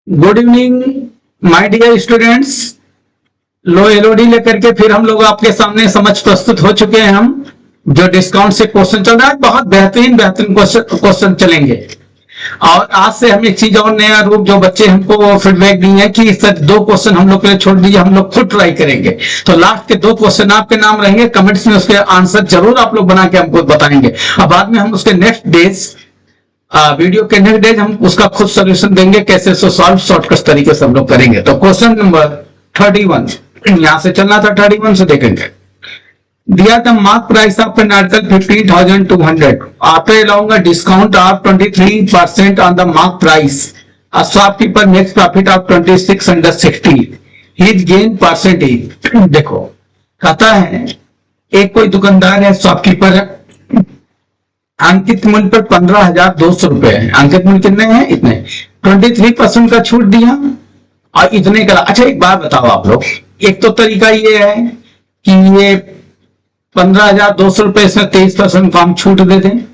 Good evening my dear students. लो LOD लेकर के फिर हम लोग आपके सामने समझ प्रस्तुत हो चुके हैं। हम जो डिस्काउंट से क्वेश्चन चल रहा है, बहुत बेहतरीन क्वेश्चन चलेंगे। और आज से हम एक चीज और नया रूप, जो बच्चे हमको फीडबैक दिए हैं कि सर 2 क्वेश्चन हम लोग के लिए छोड़ दीजिए, हम लोग खुद ट्राई करेंगे। तो लास्ट के 2 क्वेश्चन आपके नाम रहेंगे, कमेंट्स में उसके आंसर जरूर आप लोग बना के हमको बताएंगे। और बाद में हम उसके नेक्स्ट डेज वीडियो के नेक्स्ट डेज हम उसका खुद सोल्यूशन देंगे, कैसे सॉल्व शॉर्टकट तरीके से हम लोग करेंगे। तो क्वेश्चन नंबर 31 यहां से चलना था, 31 से देखेंगे। दिया the mark price of an article 15,200 after allowing a discount of 23% on the mark price, a shopkeeper makes profit of 2660, his gain percentage. देखो कहता है एक कोई दुकानदार है, शॉपकीपर है, अंकित मूल्य पर 15,200 रुपए है। अंकित मूल्य कितने हैं? इतने। 23% का छूट दिया और इतने का। अच्छा एक बात बताओ आप लोग, एक तो तरीका ये है कि ये 15,200 रुपए इसमें 23% का हम छूट दे दें।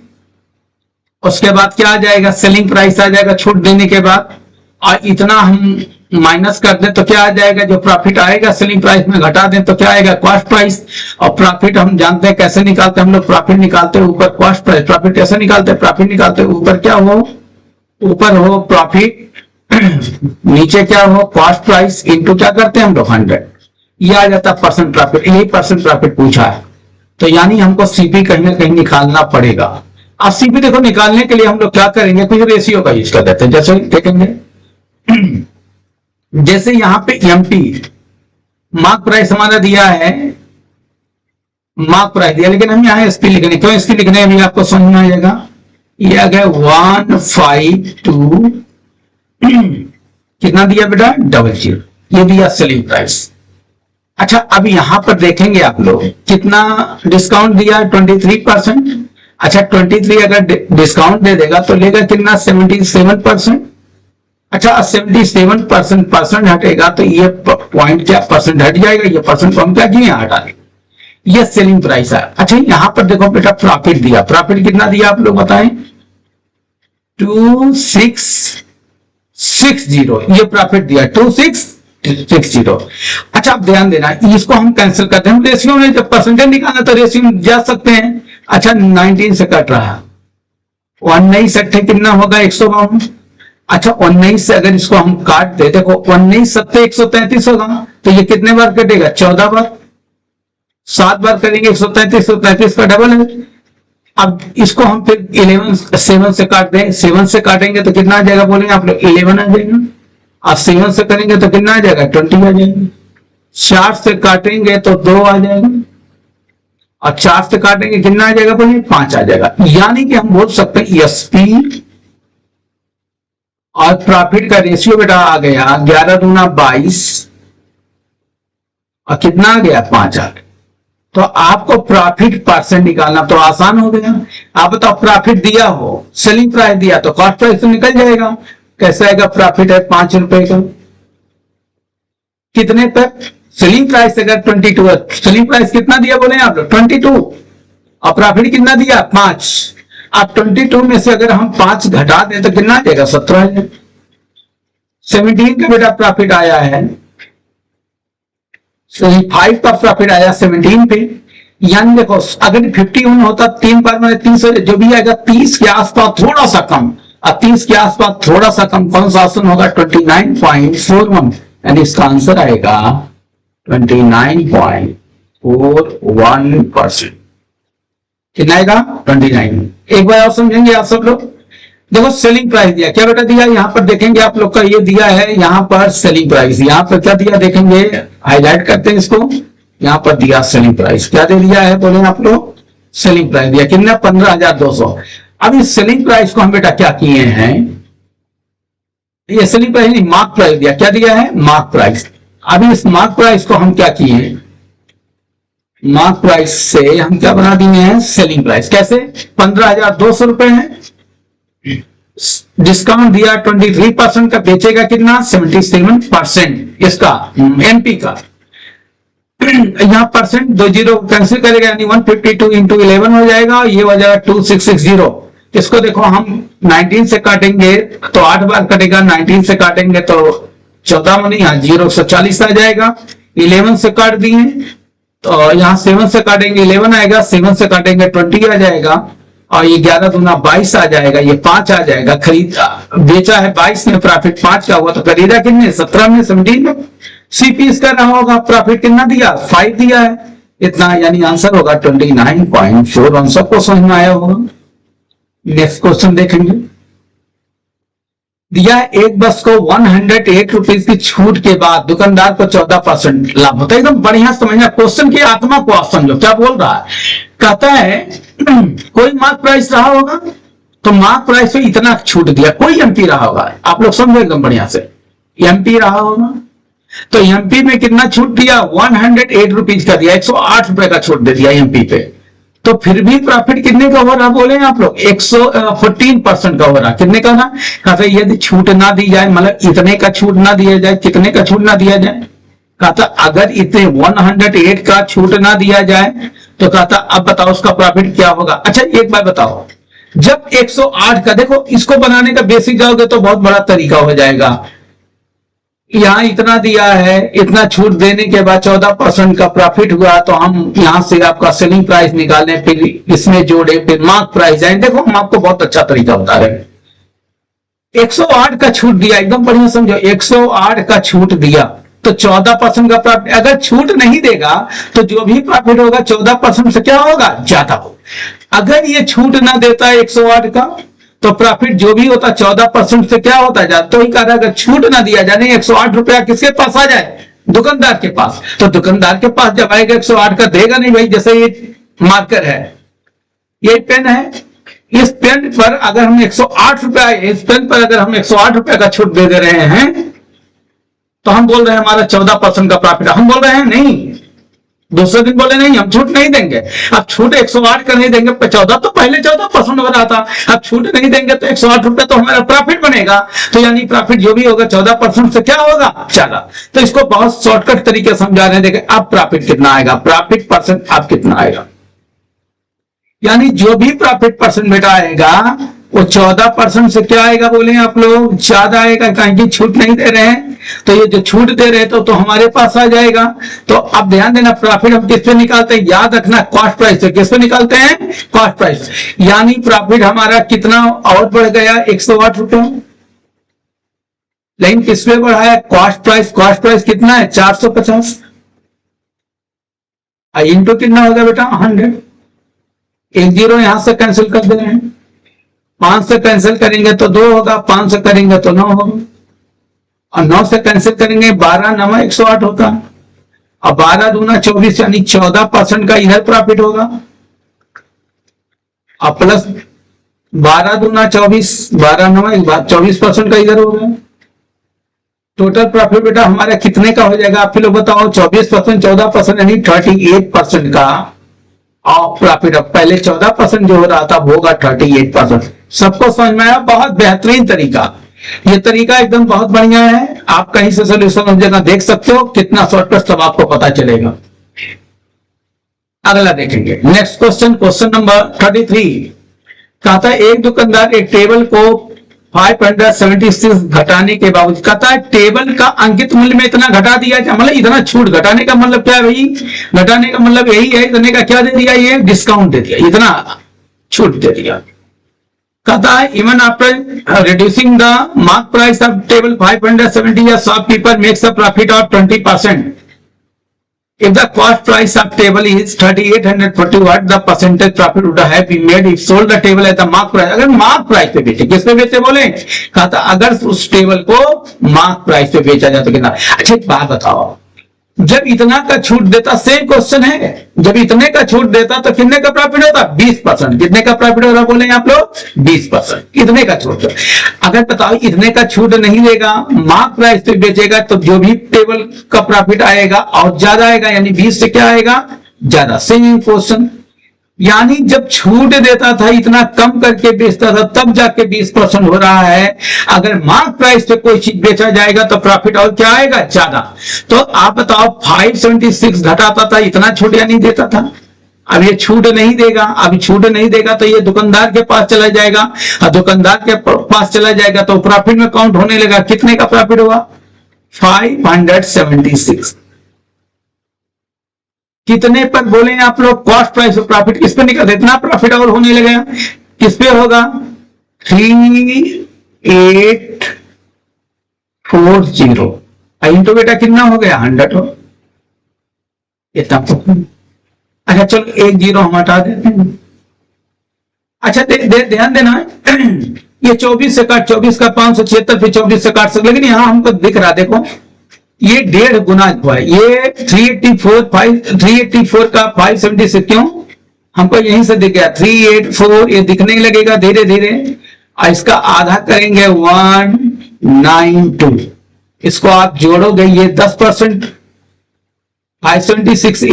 उसके बाद क्या आ जाएगा? सेलिंग प्राइस आ जाएगा छूट देने के बाद, और इतना हम माइनस कर दें तो क्या आ जाएगा? जो प्रॉफिट आएगा सेलिंग प्राइस में घटा दें तो क्या आएगा? Cost price. और प्रॉफिट हम जानते हैं कैसे निकालते हैं हम लोग, प्रॉफिट निकालते हैं ऊपर कॉस्ट प्राइस। प्रॉफिट कैसे निकालते हैं? प्रॉफिट निकालते हैं ऊपर क्या हो? ऊपर हो प्रॉफिट, नीचे क्या हो? कॉस्ट प्राइस, इनटू क्या करते हैं हम लोग 100। ये आ जाता है परसेंट प्रॉफिट। यही परसेंट प्रॉफिट पूछा है, तो यानी हमको सीपी कहीं ना कहीं निकालना पड़ेगा। अब सीपी देखो निकालने के लिए हम लोग क्या करेंगे? कुछ रेशियो का यूज कर देते हैं। जैसे देखेंगे जैसे यहां पे एमपी मार्क प्राइस हमारा दिया है, मार्क प्राइस दिया, लेकिन हम यहां एसपी लिखने, क्यों एसपी लिखने अभी आपको समझ में आ जाएगा। ये आ गया 152 कितना दिया बेटा? 00। ये दिया सेलिंग प्राइस। अच्छा अब यहां पर देखेंगे आप लोग कितना डिस्काउंट दिया? 23%। अच्छा 23 अगर डिस्काउंट दे देगा तो लेगा कितना? 77%। अच्छा 77% परसेंट हटेगा तो ये पॉइंट क्या परसेंट हट जाएगा? ये परसेंट को हम क्या किए? हटा देंगे। ये सेलिंग प्राइस है। अच्छा यहां पर देखो बेटा प्रॉफिट दिया, प्रॉफिट कितना दिया आप लोग बताएं? 2660। ये प्रॉफिट दिया 2660। अच्छा आप ध्यान देना, इसको हम कैंसिल करते हैं। हम रेशियो में जब परसेंटेज निकालना तो रेशियो में जा सकते हैं। अच्छा 19 से कट रहा है, 19 सट्ठे कितना होगा? 152। अच्छा 19 से अगर इसको हम काट दे, देखो 19 सत्ते 133 होगा, तो ये कितने बार कटेगा? 14 बार। 7 बार करेंगे 133, 133 का डबल है। अब इसको हम फिर 7 से काट दें, 7 से काटेंगे तो कितना आ जाएगा बोलेंगे आप लोग? 11 आ जाएगा। अब 7 से करेंगे तो कितना आ जाएगा? 20 आ जाएगा। 4 से काटेंगे तो 2 आ जाएगा, और 4 से काटेंगे कितना आ जाएगा बोलिए? 5 आ जाएगा। यानी कि हम बोल सकते हैं एसपी और प्रॉफिट का रेशियो बेटा आ गया 11 दूना 22, और कितना आ गया? 5 आ गया। तो आपको प्रॉफिट परसेंट निकालना तो आसान हो गया। आप बताओ प्रॉफिट दिया हो, सेलिंग प्राइस दिया तो कॉस्ट प्राइस तो निकल जाएगा। कैसे आएगा? प्रॉफिट है 5 रुपए का, कितने तक? सेलिंग प्राइस अगर 22 है, सेलिंग प्राइस कितना दिया बोले आप लोग? 22, और प्रॉफिट कितना दिया? 5। अब 22 में से अगर हम 5 घटा दें तो कितना आ जाएगा? 17। 17 का बेटा प्रॉफिट आया है, 5 का प्रॉफिट आया 17 पे। यानी देखो अगर 51 होता 3 बार मैंने 30 जो भी आएगा 30 के आसपास थोड़ा सा कम, और 30 के आसपास थोड़ा सा कम कौन सा ऑप्शन होगा? 29.41। यानी इसका आंसर आएगा 29.41%। कितना आएगा? 29। एक बार और समझेंगे आप सब लोग। देखो सेलिंग प्राइस दिया, क्या बेटा दिया? यहां पर देखेंगे आप लोग का ये दिया है यहां पर सेलिंग प्राइस। यहां पर क्या दिया देखेंगे, हाईलाइट करते हैं इसको। यहां पर दिया सेलिंग प्राइस, क्या दे दिया है बोले आप लोग? सेलिंग प्राइस दिया कितना? 15,200। अब इस सेलिंग प्राइस को हम बेटा क्या किए हैं? ये सेलिंग प्राइस नहीं, मार्क प्राइस दिया। क्या दिया है? Mark price. अभी इस मार्क प्राइस को हम क्या किए? मार्क प्राइस से हम क्या बना दिए हैं? Selling price. कैसे? 15,200 रुपए है, डिस्काउंट दिया 23% का, बेचेगा कितना? 77% इसका एमपी का। यहां परसेंट 20 कैंसिल करेगा, यानी 152 इंटू 11 हो जाएगा, ये हो जाएगा 2660। इसको देखो हम 19 से काटेंगे तो 8 बार कटेगा, 19 से काटेंगे तो 14 में नहीं, 0 से 40 आ जाएगा। 11 से काट दिए तो यहाँ 7 से काटेंगे 11 आएगा, 7 से काटेंगे 20 आ जाएगा, और ये 11 दूना 22 आ जाएगा, ये 5 आ जाएगा। खरीदा बेचा है 22 में, प्रॉफिट 5 का हुआ, तो खरीदा कितने 17 में 17 में। सीपी इसका रहा होगा, प्रॉफिट कितना दिया 5 दिया है इतना, यानी आंसर होगा 29.4। हम सबको समझ में आया होगा। नेक्स्ट क्वेश्चन देखेंगे। दिया एक बस को 108 रुपीज की छूट के बाद दुकानदार को 14% लाभ होता है। एकदम बढ़िया समझना, क्वेश्चन की आत्मा को आप समझो क्या बोल रहा है। कहता है कोई मार्क प्राइस रहा होगा तो मार्क प्राइस पे इतना छूट दिया, कोई एमपी रहा होगा, आप लोग समझो एकदम बढ़िया से, एमपी रहा होगा तो एमपी में कितना छूट दिया 108 रुपीज का दिया, 108 रुपए का छूट दे दिया एमपी पे। तो फिर भी प्रॉफिट कितने का हो रहा बोले आप लोग 114% का हो रहा। कितने का ना, कहते यदि छूट ना दी जाए, मतलब इतने का छूट ना दिया जाए, कितने का छूट ना दिया जाए, कहता अगर इतने 108 का छूट ना दिया जाए तो कहता अब बताओ उसका प्रॉफिट क्या होगा। अच्छा एक बार बताओ, जब 108 का, देखो इसको बनाने का बेसिक जाओगे तो बहुत बड़ा तरीका हो जाएगा। यहां इतना दिया है, इतना छूट देने के बाद 14% का प्रॉफिट हुआ, तो हम यहां से आपका सेलिंग प्राइस निकालें, फिर इसमें जोड़े, फिर मार्क प्राइस जाए। देखो हम आपको बहुत अच्छा तरीका बता रहे हैं। 108 का छूट दिया, एकदम बढ़िया समझो, 108 का छूट दिया तो 14% का प्रॉफिट। अगर छूट नहीं देगा तो जो भी प्रॉफिट होगा 14% से क्या होगा, ज्यादा होगा। अगर ये छूट ना देता है 108 का तो प्रॉफिट जो भी होता 14% से क्या होता जाता। तो ही कह रहा है अगर छूट ना दिया जाए, 108 रुपया किसके पास आ जाए, दुकानदार के पास, तो दुकानदार के पास जब आएगा 108 का देगा नहीं भाई। जैसे ये मार्कर है, ये पेन है, इस पेन पर अगर हम 108 रुपया, इस पेन पर अगर हम 108 रुपया का छूट दे रहे हैं तो हम बोल रहे हैं हमारा 14% का प्रॉफिट। हम बोल रहे हैं नहीं, दूसरे दिन बोले नहीं हम छूट नहीं देंगे। अब छूट 108 का नहीं देंगे, 14 तो पहले 14% हो रहा था, अब छूट नहीं देंगे तो 108 रुपए तो हमारा प्रॉफिट बनेगा। तो यानी प्रॉफिट जो भी होगा 14% से क्या होगा, ज्यादा। तो इसको बहुत शॉर्टकट तरीके समझा रहे हैं। देखिए अब प्रॉफिट कितना आएगा, प्रॉफिट परसेंट अब कितना आएगा, यानी जो भी प्रॉफिट परसेंट बेटा आएगा वो 14% से क्या आएगा बोले आप लोग, ज्यादा आएगा, कहीं की छूट नहीं दे रहे हैं। तो ये जो छूट दे रहे तो हमारे पास आ जाएगा। तो अब ध्यान देना, प्रॉफिट हम किस पे निकालते हैं, याद रखना कॉस्ट प्राइस से। किस पे निकालते हैं, कॉस्ट प्राइस। यानी प्रॉफिट हमारा कितना और बढ़ गया 108 रुपये, लेकिन किस पे बढ़ा है, कॉस्ट प्राइस। कॉस्ट प्राइस कितना है 450, इंटू कितना होगा बेटा 100। एक जीरो यहां से कैंसिल कर दे रहे हैं, 5 से कैंसिल करेंगे तो 2 होगा, 5 से करेंगे तो 9 होगा, और 9 से कैंसिल करेंगे 12 9 108 होता है, और 12 दूना 24, यानी 14% का इधर प्रॉफिट होगा, और प्लस 12 दूना 24, 12 9 24% का इधर होगा। टोटल प्रॉफिट बेटा हमारा कितने का हो जाएगा, आप लोग बताओ। 24%, 14%, यानी 38% का और प्रॉफिट। अब पहले 14% जो हो रहा था वो होगा 38%। सबको समझ में आया, बहुत बेहतरीन तरीका। ये तरीका एकदम बहुत बढ़िया है, आप कहीं से सोल्यूशन जगह देख सकते हो, कितना शॉर्टकट सब आपको पता चलेगा। अगला देखेंगे नेक्स्ट क्वेश्चन, क्वेश्चन नंबर 33। कहता है एक दुकानदार एक टेबल को 576 घटाने के बावजूद, कहता है टेबल का अंकित मूल्य में इतना घटा दिया, मतलब इतना छूट। घटाने का मतलब क्या है भाई, घटाने का मतलब यही है, इतने का क्या दे दिया, ये डिस्काउंट दे दिया, इतना छूट दे दिया। कहता है even after reducing the mark price of table 570, shopkeeper makes a profit of 20%। If the cost price of table is 3840, what the percentage profit would have been made if sold the table at the mark price? अगर mark price पे बेचे, किस पे बेचे बोले, कहता अगर उस टेबल को मार्क प्राइस पे बेचा जाए तो कितना। अच्छा एक बात बताओ, जब इतना का छूट देता, सेम क्वेश्चन है, जब इतने का छूट देता तो कितने का प्रॉफिट होता, 20%। कितने का प्रॉफिट हो रहा बोले आप लोग, 20%। इतने का छूट। अगर बताओ इतने का छूट नहीं देगा, मार्क प्राइस पे बेचेगा, तो जो भी टेबल का प्रॉफिट आएगा और ज्यादा आएगा, यानी 20 से क्या आएगा, ज्यादा। सेम क्वेश्चन, यानी जब छूट देता था इतना कम करके बेचता था, तब जाके 20% हो रहा है। अगर मार्क प्राइस पे कोई चीज बेचा जाएगा तो प्रॉफिट और क्या आएगा, ज्यादा। तो आप बताओ 576 घटाता था, इतना छूट या नहीं देता था। अब ये छूट नहीं देगा, अभी छूट नहीं देगा तो ये दुकानदार के पास चला जाएगा, और दुकानदार के पास चला जाएगा तो प्रॉफिट में काउंट होने लगा। कितने का प्रॉफिट हुआ? 576। कितने पर बोले आप लोग? कॉस्ट प्राइस ऑफ प्रॉफिट किस पे निकलता? इतना प्रॉफिट और होने लगेगा। किस पे होगा? 3840। इंटू बेटा कितना हो गया? 100 हो। इतना अच्छा चलो एक जीरो हम हटा देते हैं। अच्छा ध्यान देना ये 24 से काट, 24 का 576 फिर 24 से काट सकते, लेकिन यहां हमको दिख रहा देखो ये 1.5 गुना हुआ है। ये 384 का 576 क्यों? हमको यहीं से दिख गया 384, ये दिखने लगेगा धीरे धीरे। इसका आधा करेंगे 192, इसको आप जोड़ोगे ये 10%, 576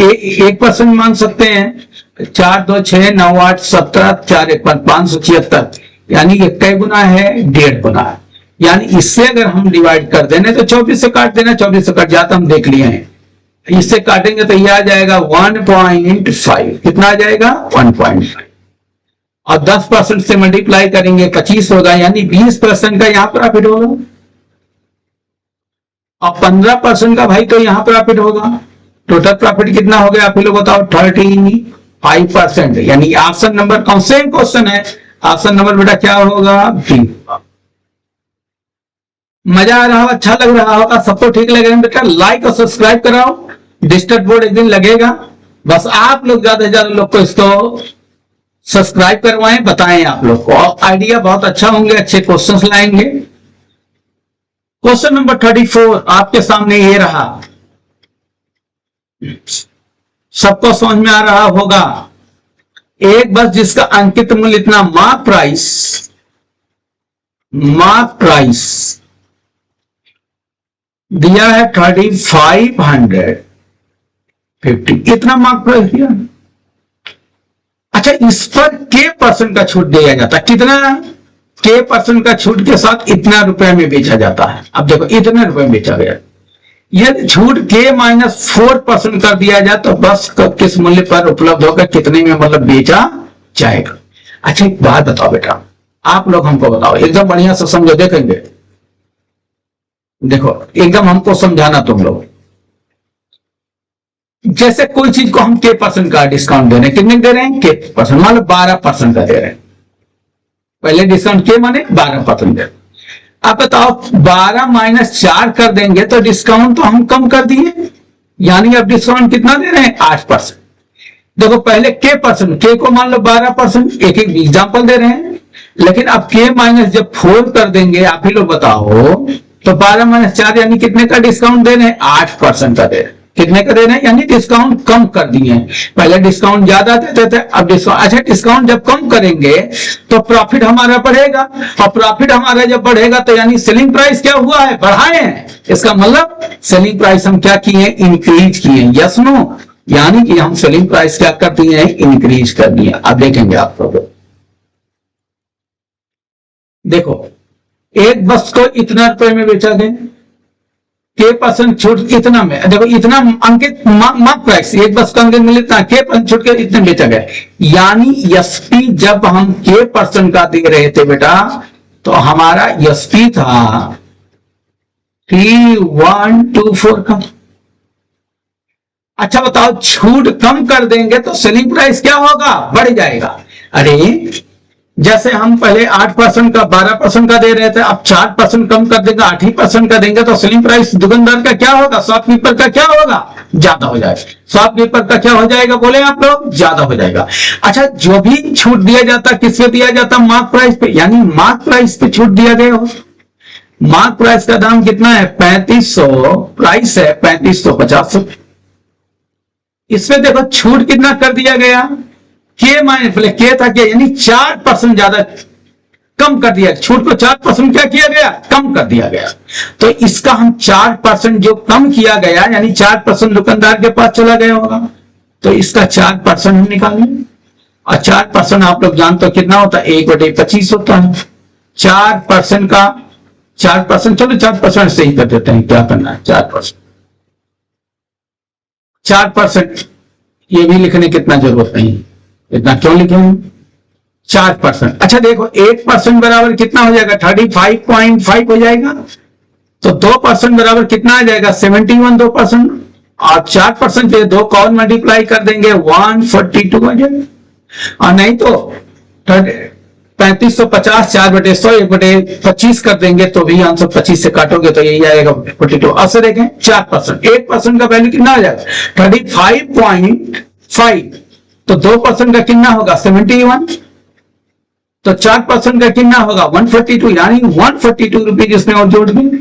1% मान सकते हैं। 4 2 6 9 8 17 4 1 576, यानी ये कै गुना है? 1.5 गुना है। यानी इससे अगर हम डिवाइड कर देने तो 24 से काट देना, 24 से कट जाता हम देख लिए हैं। इससे काटेंगे तो ये आ जाएगा 1.5। कितना आ जाएगा? 1.5। और 10% से मल्टीप्लाई करेंगे 25 होगा, यानी 20% का यहां प्रॉफिट होगा, और 15% का भाई तो यहां प्रॉफिट होगा। टोटल प्रॉफिट कितना हो गया आप लोग बताओ? 35%। यानी ऑप्शन नंबर कौन से क्वेश्चन है? ऑप्शन नंबर बेटा क्या होगा? बी। मजा आ रहा हो, अच्छा लग रहा होगा, सबको ठीक लगेगा बेटा लाइक और सब्सक्राइब कराओ। डिस्टर्ब बोर्ड एक दिन लगेगा, बस आप लोग ज्यादा से ज्यादा लोग को इसको सब्सक्राइब करवाएं, बताएं आप लोग को, आइडिया बहुत अच्छा होंगे, अच्छे क्वेश्चंस लाएंगे। क्वेश्चन नंबर 34 आपके सामने ये रहा, सबको समझ में आ रहा होगा। एक बस जिसका अंकित मूल्य इतना मार्क प्राइस दिया है 3550, इतना मार्क प्राइस दिया। अच्छा इस पर के परसेंट का छूट दिया जाता है, कितना? के परसेंट का छूट के साथ इतना रुपए में बेचा जाता है। अब देखो इतने रुपए में बेचा गया, यदि छूट के -4% कर दिया जाए तो बस किस मूल्य पर उपलब्ध होगा, कितने में मतलब बेचा जाएगा। अच्छा एक बात बताओ बेटा, आप लोग हमको बताओ, एकदम बढ़िया से समझो, देखेंगे देखो एकदम हमको समझाना तुम लोग। जैसे कोई चीज को हम के परसेंट का डिस्काउंट दे रहे हैं, कितने दे रहे हैं? के परसेंट, मान लो 12% का दे रहे हैं। पहले डिस्काउंट के माने 12% दे रहे हैं। आप बताओ 12 - 4 कर देंगे तो डिस्काउंट तो हम कम कर दिए, यानी अब डिस्काउंट कितना दे रहे हैं? 8%। देखो पहले के परसेंट, के को मान लो 12%, एक एक एग्जाम्पल दे रहे हैं, लेकिन अब के माइनस जब 4 कर देंगे आप ही लोग बताओ तो 12 - 4 यानी कितने का डिस्काउंट दे रहे हैं? 8% का दे रहे हैं। कितने का दे रहे हैं? यानी डिस्काउंट कम कर दिए हैं। पहले डिस्काउंट ज्यादा देते थे, अब डिस्काउंट, अच्छा डिस्काउंट जब कम करेंगे तो प्रॉफिट हमारा बढ़ेगा, और प्रॉफिट हमारा जब बढ़ेगा तो यानी सेलिंग प्राइस क्या हुआ है? बढ़ाए हैं। इसका मतलब सेलिंग प्राइस हम क्या किए? इंक्रीज किए। Yes no? यानी कि हम सेलिंग प्राइस क्या कर दिए हैं? इंक्रीज कर दिए। अब देखेंगे आप लोग, देखो एक बस को इतना रुपए में बेचा गया, के परसेंट छूट इतना में, देखो इतना अंकित मार्क प्राइस, एक बस का अंकित मूल्य इतना, के परसेंट छूट के इतने बेचा गया। यानी एसपी जब हम के परसेंट का दे रहे थे बेटा तो हमारा एसपी था 3124 का। अच्छा बताओ छूट कम कर देंगे तो सेलिंग प्राइस क्या होगा? बढ़ जाएगा। अरे जैसे हम पहले 8% का 12% का दे रहे थे, अब 4% कम कर देंगे, 8% का देंगे तो सेलिंग प्राइस दुकानदार का क्या होगा? शॉपकीपर का क्या होगा? ज्यादा हो जाएगा। शॉपकीपर का क्या हो जाएगा? बोले आप लोग, ज्यादा हो जाएगा। अच्छा जो भी छूट दिया जाता किस पे दिया जाता? मार्क प्राइस पे, यानी मार्क प्राइस पे छूट दिया गया हो। मार्क प्राइस का दाम कितना है? 3500, प्राइस है 3550। इसमें देखो छूट कितना कर दिया गया? के माइनस पहले के था क्या, यानी 4% ज्यादा कम कर दिया। छूट को 4% क्या किया गया? कम कर दिया गया। तो इसका हम 4% जो कम किया गया, यानी 4% दुकानदार के पास चला गया होगा, तो इसका 4% हम निकालेंगे। और 4% आप लोग जानते हो कितना होता है? 1/25 होता है। 4% का 4%, चलो 4% से ही कर देते हैं, क्या करना है? 4%, ये भी लिखने की इतना जरूरत नहीं, इतना क्यों लिखे हैं? 4%। अच्छा देखो 8% बराबर कितना हो जाएगा? 35.5 हो जाएगा। तो 2% बराबर कितना आ जाएगा? 71 2%। और 4% पे 2 कॉमन मल्टीप्लाई कर देंगे 142 हो जाएगा। और नहीं तो 3550 4/100 1/25 कर देंगे तो भी आंसर 25 से काटोगे तो यही आएगा 42। अब से देखें 4%, 8% का वैल्यू कितना हो जाएगा? 35.5। तो 2% का कितना होगा? 71। तो 4% का कितना होगा? 142, यानी 142 रुपीज इसमें और जोड़ देंगे,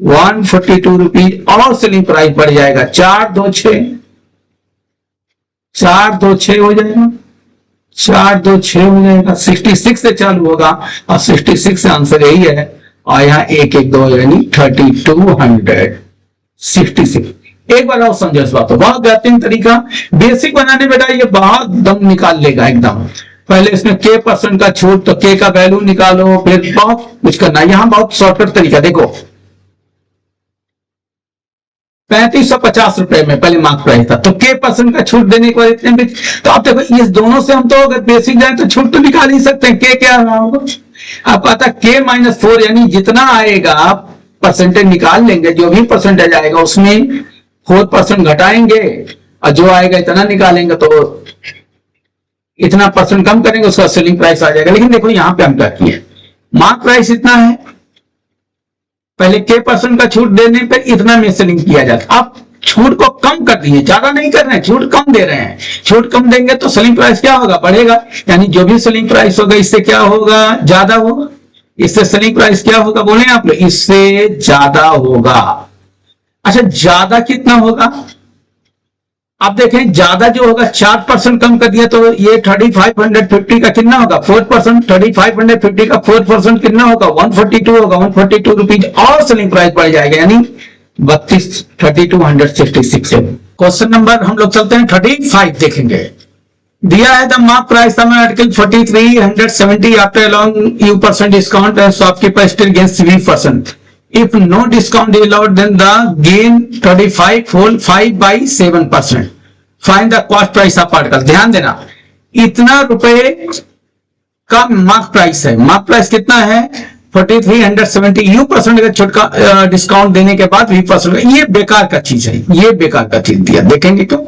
142 रुपीज और सेलिंग प्राइस बढ़ जाएगा। 426 हो जाएगा, 426 हो जाएगा। 66 से चालू होगा और 66 से आंसर यही है। और यहाँ 112 यानी 3266। एक बार और समझो इस बात को, बहुत बेहतरीन तरीका। बेसिक बनाने बेटा ये बहुत दम निकाल लेगा एकदम। पहले इसमें K% का छूट, तो K का वैल्यू निकालो, फिर बहुत कुछ करना। यहां बहुत शॉर्टकट तरीका देखो, 3550 रुपए में पहले मार्क प्राइस था, तो K% का छूट देने के बाद इतने भी। तो आप देखो इस दोनों से हम तो अगर बेसिक जाए तो छूट तो निकाल ही सकते हैं। K क्या होगा? आपको आता K-4, यानी जितना आएगा परसेंटेज निकाल लेंगे, जो भी परसेंटेज आएगा उसमें 4% घटाएंगे और जो आएगा इतना निकालेंगे, तो इतना परसेंट कम करेंगे, उसका सेलिंग प्राइस आ जाएगा। लेकिन देखो यहां पे हम क्या किए, मार्क प्राइस इतना है, पहले K% का छूट देने पे इतना में सेलिंग किया जाता। अब छूट को कम कर दिए, ज्यादा नहीं कर रहे हैं, छूट कम दे रहे हैं। छूट कम देंगे तो सेलिंग प्राइस क्या होगा? बढ़ेगा। यानी जो भी सेलिंग प्राइस होगा इससे क्या होगा? ज्यादा होगा। इससे सेलिंग प्राइस क्या होगा बोले आप लोग? इससे ज्यादा होगा। अच्छा ज्यादा कितना होगा? आप देखें ज्यादा जो होगा 4% कम कर दिया, तो ये 3550 का कितना होगा? 4%। 3550 का 4% कितना होगा? 142 होगा। 142 रुपीज और सेलिंग प्राइस बढ़ जाएगा, यानी 3266। क्वेश्चन नंबर हम लोग चलते हैं 35 देखेंगे। दिया है the mark price article 4370 after along you percent discount and shopkeeper still gains 3%. If no discount is allowed, then the gain 35 whole 5/7%. Find the cost price of article. ध्यान देना, इतना रुपए का मार्क प्राइस है। मार्क प्राइस कितना है? 4370। You percent का छुटका discount देने के बाद 20%। ये बेकार का चीज है, ये बेकार का चीज दिया। देखेंगे क्यों?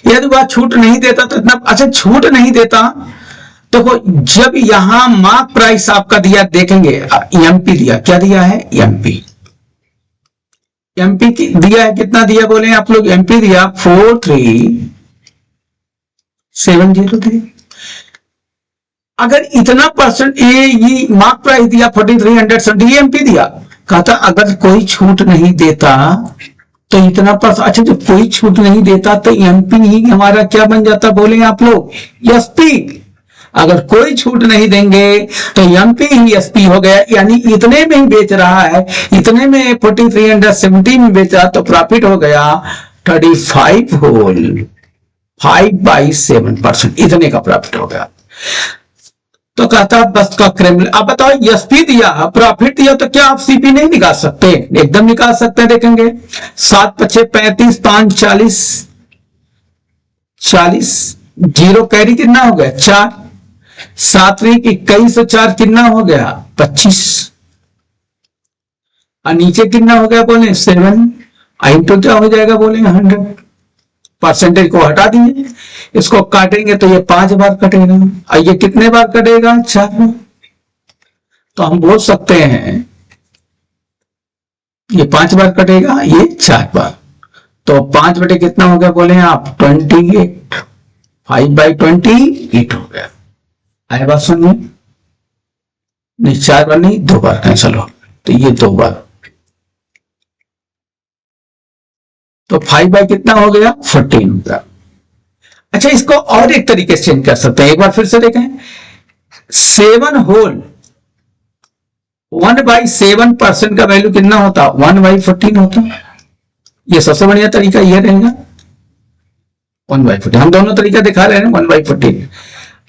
यदि वह छूट नहीं देता तो इतना। अच्छा छूट नहीं देता देखो, जब यहां मार्क प्राइस आपका दिया, देखेंगे एमपी दिया, क्या दिया है? एमपी दिया है, कितना दिया बोले आप लोग? एमपी दिया 4370। अगर इतना परसेंट ये मार्क प्राइस दिया 4370, एमपी दिया, कहता अगर कोई छूट नहीं देता तो इतना परसेंट। अच्छा जब कोई छूट नहीं देता तो एमपी ही हमारा क्या बन जाता बोले आप लोग? एसपी। अगर कोई छूट नहीं देंगे तो एमपी ही एसपी हो गया, यानी इतने में ही बेच रहा है, इतने में 4370 में बेच रहा, तो प्रॉफिट हो गया 35 होल 5/7%। इतने का प्रॉफिट हो गया। तो कहता बस का क्रेमल। अब बताओ एसपी दिया, प्रॉफिट दिया, तो क्या आप सीपी नहीं निकाल सकते? एकदम निकाल सकते हैं। देखेंगे 7×5 35, 5 40, जीरो कैरी कितना हो गया? 4। 7वीं 21 और 4 कितना हो गया? 25। और नीचे कितना हो गया बोले? 7। इंटू क्या हो जाएगा बोले? 100। परसेंटेज को हटा दिए, इसको काटेंगे तो ये 5 बार कटेगा, और ये कितने बार कटेगा? 4 बार। तो हम बोल सकते हैं ये 5 बार कटेगा, ये 4 बार। तो 5 बटे कितना हो गया बोले आप? 28। 5/28 हो गया। आए बात सुनिए, नहीं 4 बार नहीं, 2 बार कैंसिल हो, तो ये 2 बार। तो 5 कितना हो गया? 14 हो गया। अच्छा इसको और एक तरीके से चेंज कर सकते हैं, एक बार फिर से देखें। 7 होल 1/7% का वैल्यू कितना होता? 1/14 होता। ये सबसे बढ़िया तरीका यह रहेगा, 1/14। हम दोनों तरीका दिखा रहे हैं, 1/14।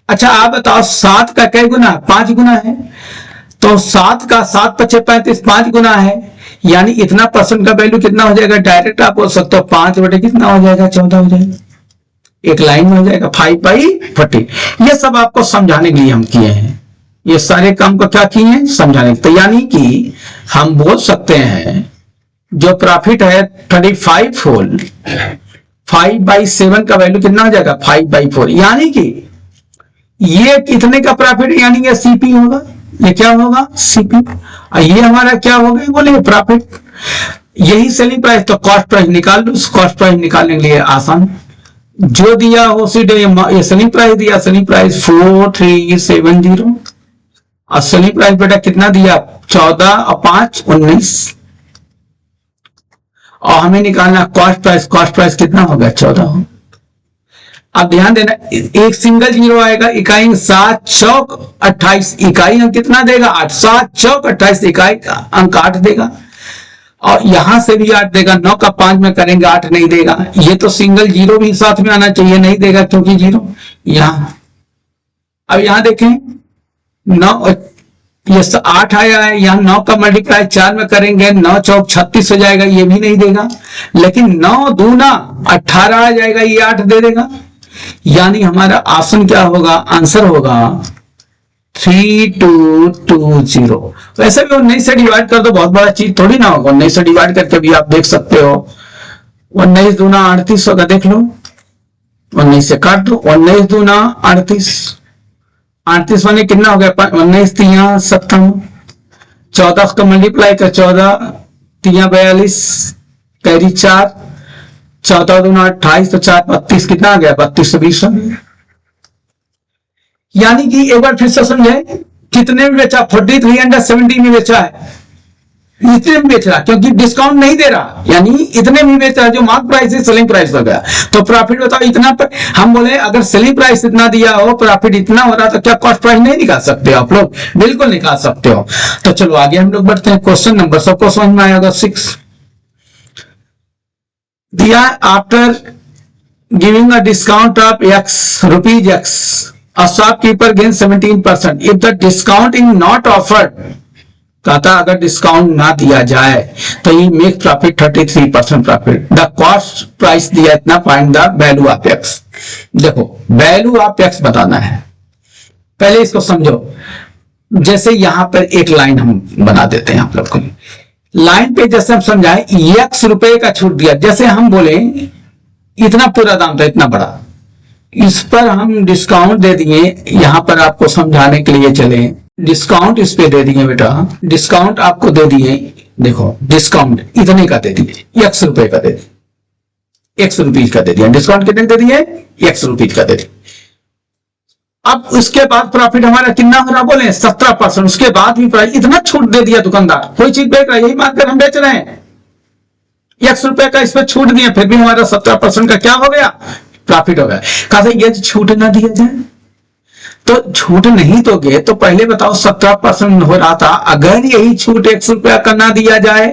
अच्छा आप बताओ 7 का कै गुना? 5 गुना है। तो 7 का 7×5 = 35, 5 गुना है, यानी इतना परसेंट का वैल्यू कितना हो जाएगा, डायरेक्ट आप बोल सकते हो 5 बटे कितना हो जाएगा, 14 हो जाएगा, एक लाइन में हो जाएगा 5/40। ये सब आपको समझाने के लिए हम किए हैं, ये सारे काम को क्या किए हैं, समझाने। तो यानी कि हम बोल सकते हैं जो प्रॉफिट है 35 होल 5/7 का वैल्यू कितना हो जाएगा, 5/4, यानी कि ये कितने का प्रॉफिट, यानी ये सीपी होगा, ये क्या होगा, सीपी। ये हमारा क्या होगा, बोले प्रॉफिट। यही सेलिंग प्राइस, तो कॉस्ट प्राइस निकाल लो, कॉस्ट प्राइस निकालने के लिए आसान, जो दिया हो सीधे ये सेलिंग प्राइस दिया, सेलिंग प्राइस 4370, और सेलिंग प्राइस बेटा कितना दिया, 14 और 5 19, और हमें निकालना कॉस्ट प्राइस कितना होगा, 14। अब ध्यान देना, एक सिंगल जीरो आएगा, इकाई 7 चौक 28, इकाई अंक कितना देगा, 8, 7 चौक 28, इकाई अंक 8 देगा, और यहां से भी 8 देगा, 9 का 5 में करेंगे 8 नहीं देगा, ये तो सिंगल जीरो भी साथ में आना चाहिए, नहीं देगा क्योंकि जीरो यहां। अब यहां देखें 9, ये 8 आया है, यहाँ 9 का मल्टीप्लाई 4 में करेंगे, 9 चौक 36 हो जाएगा, ये भी नहीं देगा, लेकिन 9 दूना 18 आ जाएगा, ये 8 दे देगा। यानी हमारा ऑप्शन क्या होगा, आंसर होगा 3220। वैसे भी 19 से डिवाइड कर दो, बहुत बड़ा चीज थोड़ी ना होगा, 19 से डिवाइड करके भी आप देख सकते हो, 19 दूना 38 होगा, देख लो 19 से काट दो, 19 दूना 38, 38 माने कितना हो गया, 19 3 57, 14 का मल्टीप्लाई कर 14 3 42, कैरी 4, 14 दूना 28, तो 4 32 कितना आ गया, 32 से 20 हो गया। यानी कि एक बार फिर से समझे, कितने में बेचा, 4370 में बेचा है, इतने में बेच रहा क्योंकि डिस्काउंट नहीं दे रहा, यानी इतने में बेच रहा, जो मार्क प्राइस है सेलिंग प्राइस हो गया। तो प्रॉफिट बताओ इतना पर, हम बोले अगर सेलिंग प्राइस इतना दिया हो, प्रॉफिट इतना हो रहा, तो क्या कॉस्ट प्राइस नहीं निकाल सकते हो आप लोग, बिल्कुल निकाल सकते हो। तो चलो आगे हम लोग बढ़ते हैं, क्वेश्चन नंबर सबको समझ में आएगा 6 दिया, after giving a discount of rupees x, a shopkeeper gains 17%. If the discount is not offered, कहता अगर डिस्काउंट ना दिया जाए तो ये make profit 33% profit. The cost price दिया इतना, find the value of x. देखो वैल्यू ऑफ एक्स बताना है, पहले इसको समझो। जैसे यहां पर एक लाइन हम बना देते हैं आप लोग को, लाइन पे जैसे हम समझाए x रुपए का छूट दिया, जैसे हम बोले इतना पूरा दाम था, इतना बड़ा, इस पर हम डिस्काउंट दे दिए, यहां पर आपको समझाने के लिए चले, डिस्काउंट इस पे दे दिए बेटा, डिस्काउंट आपको दे दिए, देखो डिस्काउंट इतने का दे दिए, x रुपए का दे दिए, x रुपीज का दे दिया, डिस्काउंट कितने दे दिए, x रुपीज का दे दिए। अब उसके बाद प्रॉफिट हमारा कितना हो रहा, बोले 17%, उसके बाद भी प्राइस इतना छूट दे दिया दुकानदार, कोई चीज बेच रहा है, यही मानकर हम बेच रहे हैं, x रुपए का इस पर छूट दिया, फिर भी हमारा 17% का क्या हो गया, प्रॉफिट हो गया। कहा ये छूट ना दिया जाए, तो छूट नहीं दोगे तो पहले बताओ 17% हो रहा था, अगर यही छूट x रुपया का ना दिया जाए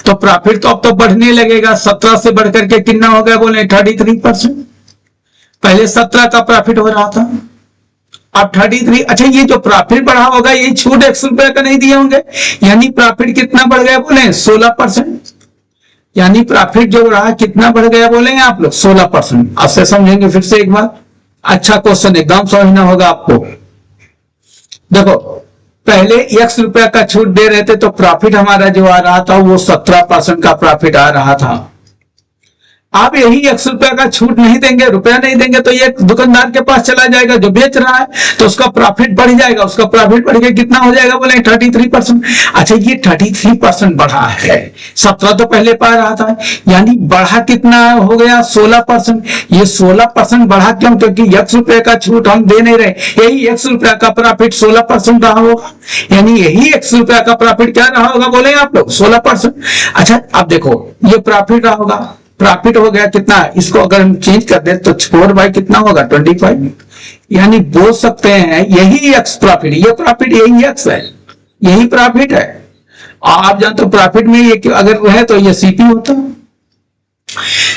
तो प्रॉफिट तो अब तो बढ़ने लगेगा, 17 से बढ़कर के कितना हो गया, बोले 33%। पहले 17 का प्रॉफिट हो रहा था, अब 33। अच्छा ये जो प्रॉफिट बढ़ा होगा, ये छूट x रुपया का नहीं दिए होंगे, यानी प्रॉफिट कितना बढ़ गया, बोले 16%। यानी प्रॉफिट जो रहा कितना बढ़ गया, बोलेंगे आप लोग 16%। आपसे समझेंगे फिर से एक बार, अच्छा क्वेश्चन एकदम समझना होगा आपको। देखो पहले x रुपया का छूट दे रहे थे, तो प्रॉफिट हमारा जो आ रहा था वो 17% का प्रॉफिट आ रहा था। आप यही x रुपया का छूट नहीं देंगे, रुपया नहीं देंगे, तो ये दुकानदार के पास चला जाएगा जो बेच रहा है, तो उसका प्रॉफिट बढ़ जाएगा, उसका प्रॉफिट बढ़ के कितना हो जाएगा, बोले 33%। अच्छा ये 33% बढ़ा है, 17 तो पहले पा रहा था, यानी बढ़ा कितना हो गया, 16%। ये 16% बढ़ा क्यों, क्योंकि x रुपये का छूट हम दे नहीं रहे, यही x रुपया का प्रॉफिट 16% रहा होगा, यानी यही x रुपया का प्रॉफिट क्या रहा होगा, बोले आप लोग 16%। अच्छा अब देखो ये प्रॉफिट रहा होगा, प्रॉफिट हो गया कितना, इसको अगर हम चेंज कर दे तो 4 बाई कितना होगा, 25। यानी बोल सकते हैं यही एक्स प्रॉफिट, ये प्रॉफिट यही एक्स है, यही प्रॉफिट है। आप जानते हो प्रॉफिट में ये अगर है तो ये सीपी होता।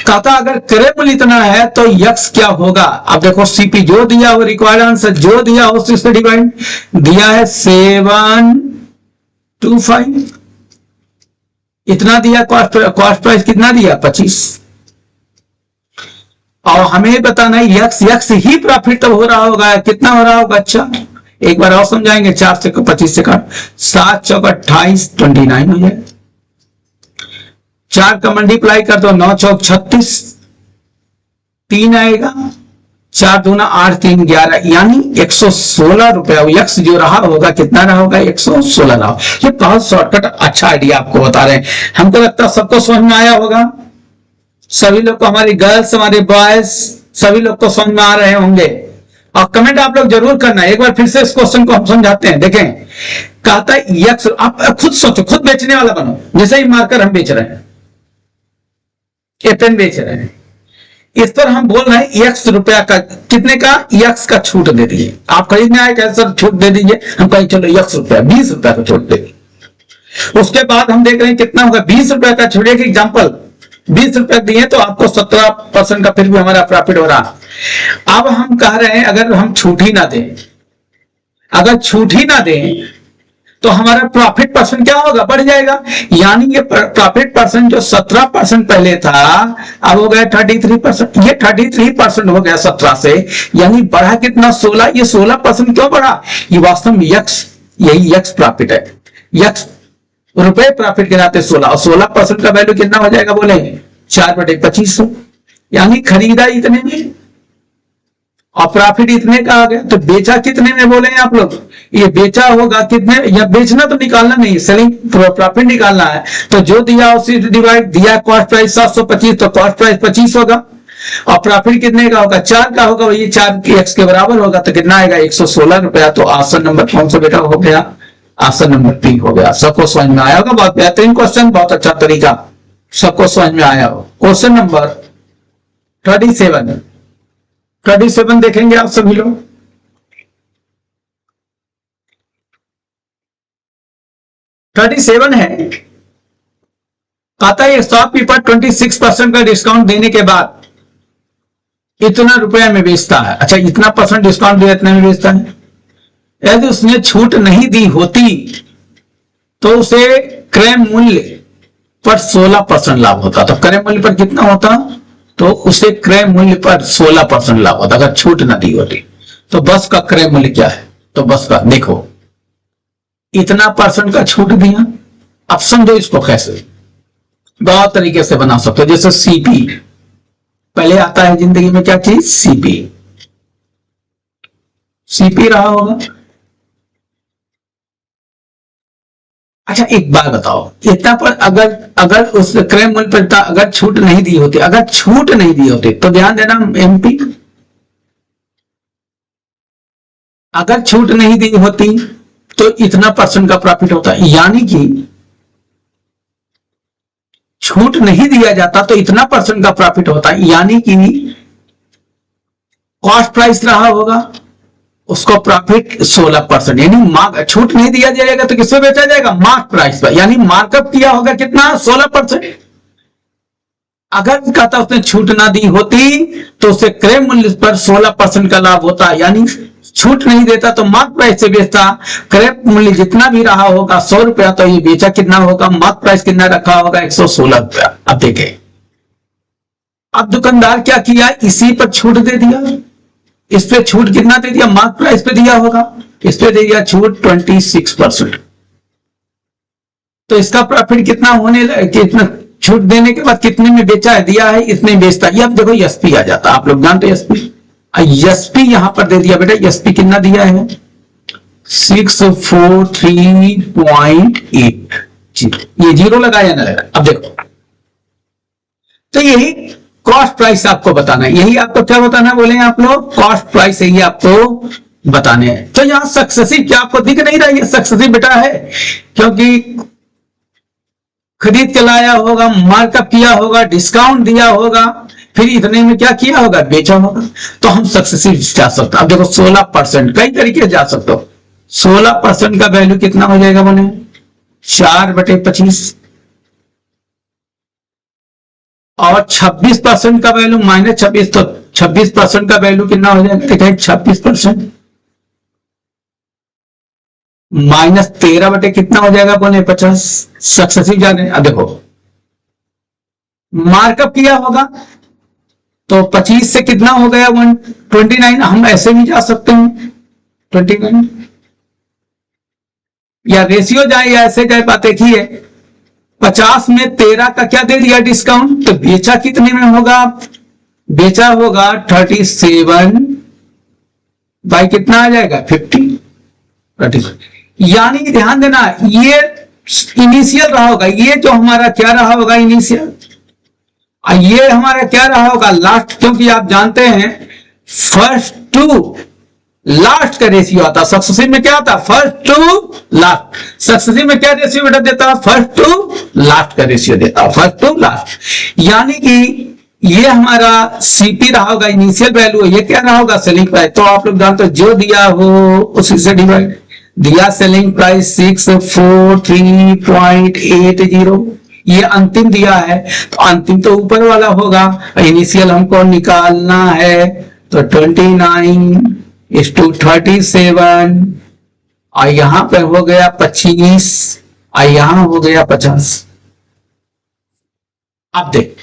कहता अगर क्रेबल इतना है तो यक्स क्या होगा। अब देखो सीपी जो दिया हो, रिक्वायर्ड आंसर जो दिया हो उससे डिवाइड, दिया है 725, इतना दिया, कॉस्ट प्राइस कितना दिया 25, और हमें बताना है यक्स, यक्स ही प्रॉफिट तब हो रहा होगा, कितना हो रहा होगा। अच्छा एक बार और समझाएंगे, 4 से 25 से काट, 7 चौक 28, 29 हो जाए, 4 का मल्टीप्लाई कर दो, 9 चौक 36, 3 आएगा, 4 दूना 8, 3 11, यानी 116 रुपया यक्स जो रहा होगा, कितना रहा होगा 116 रहा। ये बहुत शॉर्टकट अच्छा आइडिया आपको बता रहे हैं, हमको लगता है सबको समझ में आया होगा, सभी लोग को, हमारी गर्ल्स हमारे बॉयज सभी लोग को समझ में आ रहे होंगे। और कमेंट आप लोग जरूर करना। एक बार फिर से इस क्वेश्चन को हम समझाते हैं। देखें, कहता है यक्स, आप खुद सोचो, खुद बेचने वाला बनो, जैसे ही मार्कर हम बेच रहे हैं, ये पेन बेच रहे हैं, इस पर हम बोल रहे हैं यक्स रुपया का, कितने का, यक्स का छूट दे दीजिए। आप खरीदने आए, कहे सर छूट दे दीजिए, हम कहें चलो यक्स रुपया 20 रुपया का छूट दे दीजिए। उसके बाद हम देख रहे हैं कितना होगा, 20 रुपया का छूट। एक एग्जाम्पल, 20 रुपया दिए तो आपको 17% का फिर भी हमारा प्रॉफिट हो रहा। अब हम कह रहे हैं अगर हम छूट ही ना दें, अगर छूट ही ना दें तो हमारा प्रॉफिट परसेंट क्या होगा, बढ़ जाएगा। यानी ये प्रॉफिट परसेंट जो 17% पहले था, अब हो गया 33%। ये 33% हो गया 17 से, यानी बढ़ा कितना, 16। ये 16% क्यों बढ़ा, ये वास्तव में यक्स, यही यक्स प्रॉफिट है। यक्स रुपए प्रॉफिट के नाते 16, और 16% का वैल्यू कितना हो जाएगा, बोले 4/25, यानी खरीदा इतने में और प्रॉफिट इतने का आ गया। तो बेचा कितने में बोले आप लोग, ये बेचा होगा कितने, या बेचना तो निकालना नहीं, सेलिंग प्रॉफिट निकालना है। तो जो दिया उसी डिवाइड, दिया कॉस्ट प्राइस 725, तो कॉस्ट प्राइस 25 होगा, और प्रॉफिट कितने का होगा, 4 का होगा, वही 4 के एक्स के बराबर होगा, तो कितना आएगा 116 रुपया। तो ऑप्शन नंबर कौन सा बेटा हो गया, ऑप्शन नंबर 3 हो गया। सबको समझ में आया होगा, बहुत बेहतरीन क्वेश्चन, बहुत अच्छा तरीका, सबको समझ में आया हो। क्वेश्चन नंबर 37 देखेंगे आप सभी लोग। 37 है, कहता है शॉपकीपर 26% का डिस्काउंट देने के बाद इतना रुपया में बेचता है। अच्छा, इतना परसेंट डिस्काउंट दिया, इतने में बेचता है। यदि उसने छूट नहीं दी होती तो उसे क्रय मूल्य पर 16% लाभ होता। तो क्रय मूल्य पर कितना होता, तो उसे क्रय मूल्य पर 16% लाभ होता अगर छूट ना दी होती। तो बस का क्रय मूल्य क्या है, तो बस का देखो, इतना परसेंट का छूट दिया। अब समझो इसको कैसे, बहुत तरीके से बना सकते हो। जैसे सीपी, पहले आता है जिंदगी में क्या चीज, सीपी, सीपी रहा होगा। अच्छा एक बात बताओ, इतना पर अगर उस क्रय मूल्य पर अगर छूट नहीं दी होती, अगर छूट नहीं दी होती, तो ध्यान देना एमपी, अगर छूट नहीं दी होती तो इतना परसेंट का प्रॉफिट होता। यानी कि छूट नहीं दिया जाता तो इतना परसेंट का प्रॉफिट होता, यानी कि कॉस्ट प्राइस रहा होगा, उसको प्रॉफिट 16%, यानी छूट नहीं दिया जाएगा तो किससे बेचा जाएगा, मार्क प्राइस पर, यानी मार्कअप किया होगा कितना, 16%। अगर कहता उसने छूट ना दी होती तो उसे क्रय मूल्य पर 16% का लाभ होता, यानी छूट नहीं देता तो मार्क प्राइस से बेचता। क्रय मूल्य जितना भी रहा होगा 100 रुपया, तो ये बेचा कितना होगा, मार्क प्राइस कितना रखा होगा, 116 रुपया। अब देखें, अब दुकानदार क्या किया, इसी पर छूट दे दिया। इस पे छूट कितना दे दिया, मार्क प्राइस पे दिया होगा, इस पे दे दिया छूट 26%। तो इसका प्रॉफिट कितना होने कितना, छूट देने के बाद कितने में बेचा है, दिया है इतने बेचता है। अब देखो एसपी आ जाता, आप लोग जानते हैं एसपी, एसपी यहां पर दे दिया बेटा, एसपी कितना दिया है, 643.8, ये जीरो लगाया ना लगा। अब देखो, तो यही कॉस्ट प्राइस आपको बताना है, यही आपको क्या बताना है, बोले आप लोग कॉस्ट प्राइस यही आपको बताने हैं। तो यहां सक्सेसिव क्या आपको दिख नहीं रहा है, सक्सेसिव बेटा है, क्योंकि खरीद के लाया होगा, मार्कअप किया होगा, डिस्काउंट दिया होगा, फिर इतने में क्या किया होगा, बेचा होगा। तो हम सक्सेसिव जा सकते। अब देखो 16%, कई तरीके से जा सकते हो। 16% का वैल्यू कितना हो जाएगा, बोले 4/25, और 26% का वैल्यू -26, तो 26% का वैल्यू कितना हो जाएगा, 26%। -13 बटे कितना हो जाएगा बोले 50 सक्सेसिव जाने। अब देखो मार्कअप किया होगा तो 25 से कितना हो गया 129। हम ऐसे भी जा सकते हैं 29 या रेशियो जाए या ऐसे जाए, बात एक ही है। 50 में 13 का क्या दे दिया डिस्काउंट, तो बेचा कितने में होगा, बेचा होगा 37 बाई कितना आ जाएगा 50। यानी ध्यान देना ये इनिशियल रहा होगा, ये जो हमारा क्या रहा होगा इनिशियल, ये हमारा क्या रहा होगा लास्ट, क्योंकि आप जानते हैं फर्स्ट टू लास्ट का रेशियो आता, सक्सेसिव में क्या आता फर्स्ट टू लास्ट, सक्सेसिव में क्या रेशियो बेटा देता फर्स्ट टू लास्ट का रेशियो देता, फर्स्ट टू लास्ट। यानी कि ये हमारा सीपी रहा होगा इनिशियल वैल्यू, ये क्या रहा होगा सेलिंग प्राइस। तो आप लोग जानते हो जो दिया हो उसी से डिवाइड, दिया सेलिंग प्राइस 643.80, ये अंतिम दिया है तो अंतिम तो ऊपर वाला होगा, इनिशियल हमको निकालना है तो 29:37 और यहां पे हो गया 25 और यहां हो गया 50। अब देख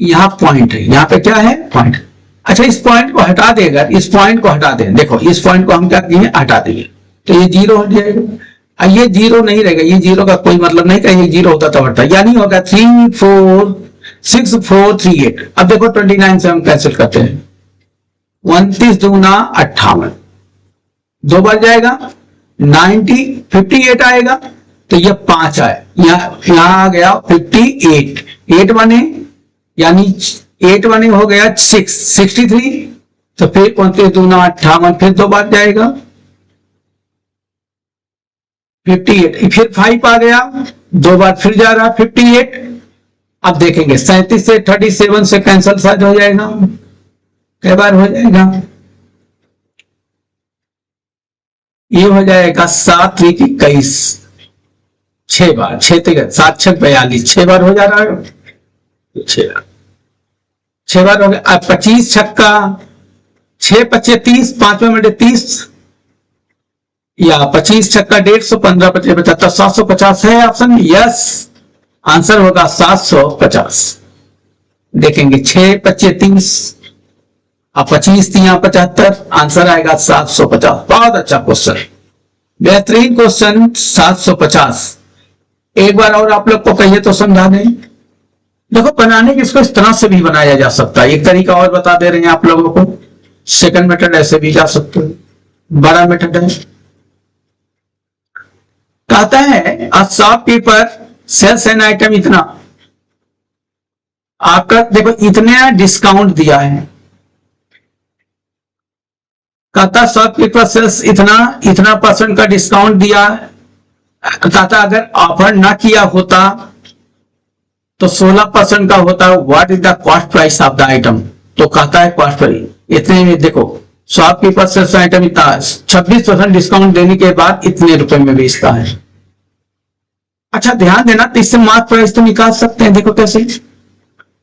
यहां पॉइंट है, यहां पे क्या है पॉइंट। अच्छा इस पॉइंट को हटा देगा, इस पॉइंट को हटा दें, देखो इस पॉइंट को हम क्या किए हटा देंगे तो ये 0 हो जाएगा, ये 0 नहीं रहेगा, ये 0 का कोई मतलब नहीं कि ये 0 होता तो हटता, यानी होगा 346438। अब देखो 29 से हम कैंसिल करते हैं, 29 दूना 58, 2 बार जाएगा 90, 58 आएगा तो ये 5 आए, यहां आ गया 58, 8 बने यानी 8 बने हो गया 63, तो फिर 29 दूना 58, फिर 2 बार जाएगा 58, फिर 5 आ गया 2 बार फिर जा रहा 58। अब देखेंगे 37 से 37 से कैंसिल शायद हो जाएगा, कई बार हो जाएगा, ये हो जाएगा 7 3 21, 6 बार, 6 3 7 6 42, 6 बार हो जा रहा है, 6 बार हो गया। अब 25 छक्का 6 25 30, 5 में 30 या 25 छक्का 150, 15 25 75, 750 है ऑप्शन में, यस आंसर होगा 750। देखेंगे 6 25 30 और 25 3 75, आंसर आएगा 750। बहुत अच्छा क्वेश्चन, बेहतरीन क्वेश्चन 750। एक बार और आप लोग को कहिए तो समझा दें। देखो बनाने के इसको इस तरह से भी बनाया जा सकता है, एक तरीका और बता दे रहे हैं आप लोगों को, सेकंड मेथड ऐसे भी जा सकते हैं, बड़ा मेथड है। कहता है a shopkeeper sells an item इतना, आपका देखो इतने डिस्काउंट दिया है, कहता शॉपकीपर सेल्स इतना % का डिस्काउंट दिया, कहता अगर ऑफर ना किया होता तो 16% का होता, what is the cost price of the item. तो कहता है कॉस्ट प्राइस इतने में, देखो शॉपकीपर सेल्स आइटम इतना 26% डिस्काउंट देने के बाद इतने रुपए में बेचता है। अच्छा ध्यान देना, तो इससे मार्क प्राइस तो निकाल सकते हैं, देखो कैसे